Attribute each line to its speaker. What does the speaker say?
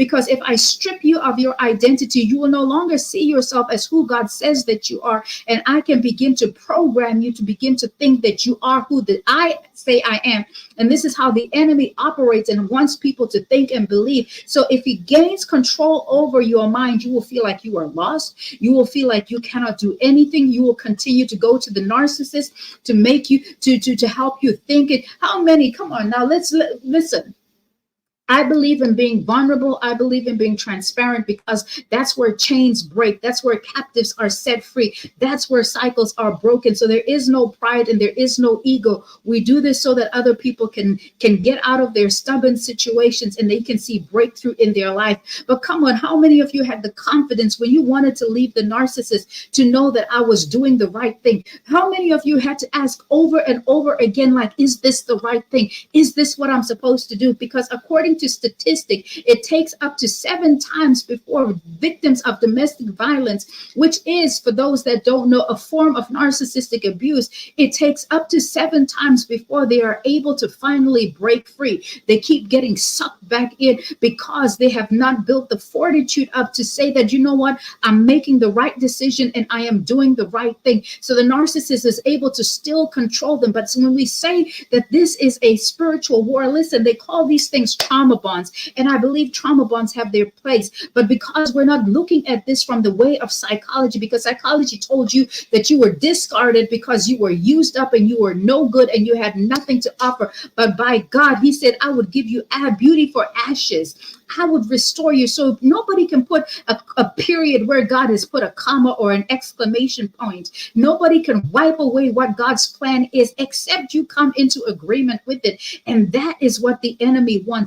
Speaker 1: Because if I strip you of your identity, you will no longer see yourself as who God says that you are. And I can begin to program you to begin to think that you are who that I say I am. And this is how the enemy operates and wants people to think and believe. So if he gains control over your mind, you will feel like you are lost. You will feel like you cannot do anything. You will continue to go to the narcissist to make you to help you think it. How many? Come on now, listen. I believe in being vulnerable. I believe in being transparent, because that's where chains break. That's where captives are set free. That's where cycles are broken. So there is no pride and there is no ego. We do this so that other people can get out of their stubborn situations and they can see breakthrough in their life. But come on, how many of you had the confidence when you wanted to leave the narcissist to know that I was doing the right thing? How many of you had to ask over and over again, like, is this the right thing? Is this what I'm supposed to do? Because according to statistic, it takes up to 7 times before victims of domestic violence, which is, for those that don't know, a form of narcissistic abuse. It takes up to 7 times before they are able to finally break free. They keep getting sucked back in because they have not built the fortitude up to say that, you know what, I'm making the right decision and I am doing the right thing. So the narcissist is able to still control them. But when we say that this is a spiritual war, listen, they call these things trauma bonds. And I believe trauma bonds have their place. But because we're not looking at this from the way of psychology, because psychology told you that you were discarded because you were used up and you were no good and you had nothing to offer. But by God, he said, I would give you beauty for ashes. I would restore you. So nobody can put a period where God has put a comma or an exclamation point. Nobody can wipe away what God's plan is except you come into agreement with it. And that is what the enemy wants.